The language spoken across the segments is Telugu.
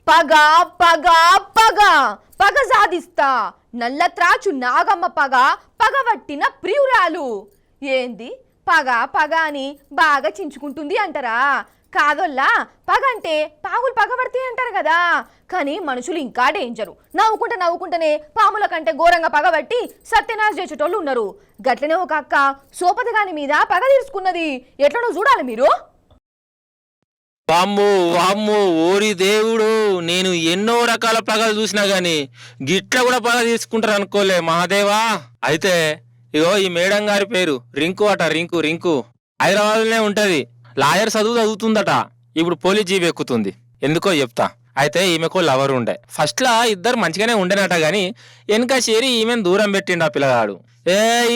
పగ పగ పగ పగ సాధిస్తా నల్లత్రాచు నాగమ్మ పగవట్టిన ప్రియురాలు. ఏంది పగ పగ అని బాగా చించుకుంటుంది అంటారా? కాదొల్లా, పగ అంటే పాములు పగబడితే అంటారు కదా. కానీ మనుషులు ఇంకా డేంజరు. నవ్వుకుంటేనే పాముల కంటే ఘోరంగా పగబట్టి సత్యనాశ చేసేటోళ్ళు ఉన్నారు. గట్లనే ఒక అక్క సోపతి గాని మీద పగ తీర్చుకున్నది. ఎట్లనో చూడాలి మీరు. వామ్మో వామ్మో ఓరి దేవుడు, నేను ఎన్నో రకాల పగలు చూసినా గాని గిట్ల కూడా పగ తీసుకుంటారు అనుకోలే మహాదేవా. అయితే ఇగో ఈ మేడం గారి పేరు రింకు అట. రింకు రింకు హైదరాబాద్లోనే ఉంటది. లాయర్ చదువుతుందట. ఇప్పుడు పోలీస్ జీబ్ ఎక్కుతుంది. ఎందుకో చెప్తా. అయితే ఈమెకో లవర్ ఉండే. ఫస్ట్ లా ఇద్దరు మంచిగానే ఉండేనట గాని వెనక చేరి ఈమెను దూరం పెట్టిండు ఆ పిల్లగాడు.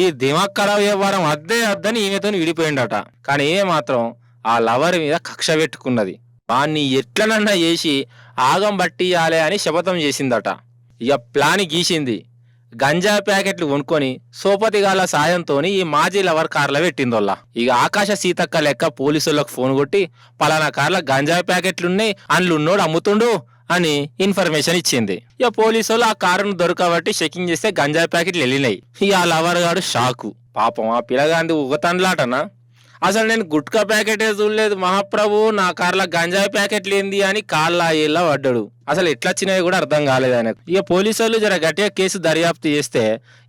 ఈ దిమాగ్ ఖరాబ్ వ్యవహారం అద్దని ఈమెతో విడిపోయిండట. కానీ ఏ మాత్రం ఆ లవర్ మీద కక్ష పెట్టుకున్నది. వాణ్ణి ఎట్లనన్నా చేసి ఆగం పట్టియాలే అని శపథం చేసిందట. ఇక ప్లాన్ గీసింది. గంజా ప్యాకెట్లు కొనుక్కొని సోపతిగాల సాయంతో ఈ మాజీ లవర్ కార్లో పెట్టిందోళ్ళ. ఇక ఆకాశ సీతక్క లెక్క పోలీసులకు ఫోన్ కొట్టి పలానా కార్ల గంజా ప్యాకెట్లున్నాయి, అందులోన్నోడు అమ్ముతుండు అని ఇన్ఫర్మేషన్ ఇచ్చింది. ఇక పోలీసు వాళ్ళు ఆ కారును దొరకబట్టి చెకింగ్ చేస్తే గంజా ప్యాకెట్లు వెళ్ళినాయి. ఇక ఆ లవర్ గాడు షాకు. పాపం ఆ పిల్లగాంది ఉగతండ్లాటనా. అసలు నేను గుట్కా ప్యాకెటే చూడలేదు మహాప్రభు, నా కార్ల గంజాయి ప్యాకెట్లు ఏంది అని కాళ్ళ ఇలా పడ్డాడు. అసలు ఎట్లా వచ్చినాయో కూడా అర్థం కాలేదు ఆయనకు. ఇక పోలీసు వాళ్ళు జర గట్టిగా కేసు దర్యాప్తు చేస్తే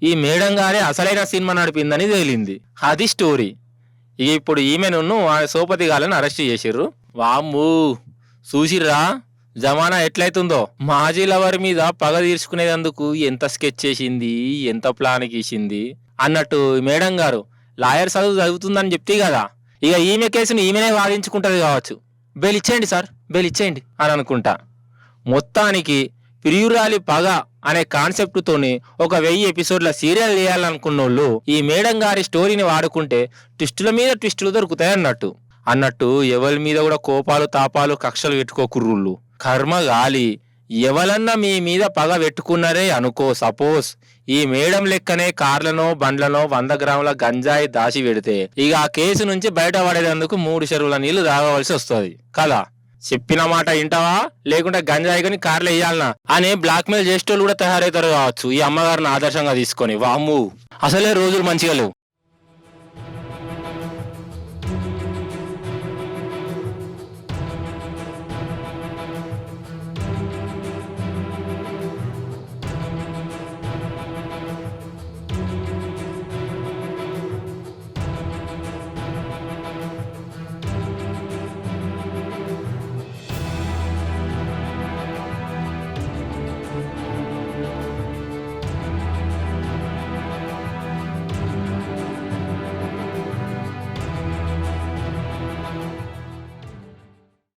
ఈ మేడం గారే అసలైన సినిమా నడిపిందని తేలింది. అది స్టోరీ. ఇక ఇప్పుడు ఈమెను ఆ సోపతి గాలని అరెస్ట్ చేసిర్రు. వామ్మూ, చూసిర్రా జమానా ఎట్లయితుందో. మాజీ లవర్ మీద పగ తీర్చుకునేందుకు ఎంత స్కెచ్ చేసింది, ఎంత ప్లాన్ గీసింది అన్నట్టు మేడం గారు లాయర్ చదువుతుందని చెప్తే కదా, ఇక ఈమె కేసును ఈమెనే వాదించుకుంటది కావచ్చు. బెయిల్ ఇచ్చేయండి సార్, బెయిల్ ఇచ్చేయండి అని అనుకుంటా. మొత్తానికి ప్రియురాలి పగ అనే కాన్సెప్ట్తోని ఒక 1000 ఎపిసోడ్ల సీరియల్ చేయాలనుకున్నోళ్ళు ఈ మేడం గారి స్టోరీని వాడుకుంటే ట్విస్టుల మీద ట్విస్టులు దొరుకుతాయి అన్నట్టు ఎవరి మీద కూడా కోపాలు తాపాలు కక్షలు పెట్టుకోకుర్రుళ్ళు. కర్మ గాలి. ఎవరన్నా మీ మీద పగ పెట్టుకున్నారే అనుకో, సపోజ్ ఈ మేడం లెక్కనే కార్లనో బండ్లనో 100 గ్రాముల గంజాయి దాచి పెడితే ఇక ఆ కేసు నుంచి బయటపడేందుకు 3 చెరువుల నీళ్లు తాగవలసి వస్తుంది కదా. చెప్పిన మాట వింటావా, లేకుంటే గంజాయి కొని కార్లు వేయాలనా అని బ్లాక్ మెయిల్ చేసేటోళ్ళు కూడా తయారవుతారు కావచ్చు ఈ అమ్మగారిని ఆదర్శంగా తీసుకొని. వామ్ము, అసలే రోజులు మంచిగా లేవు.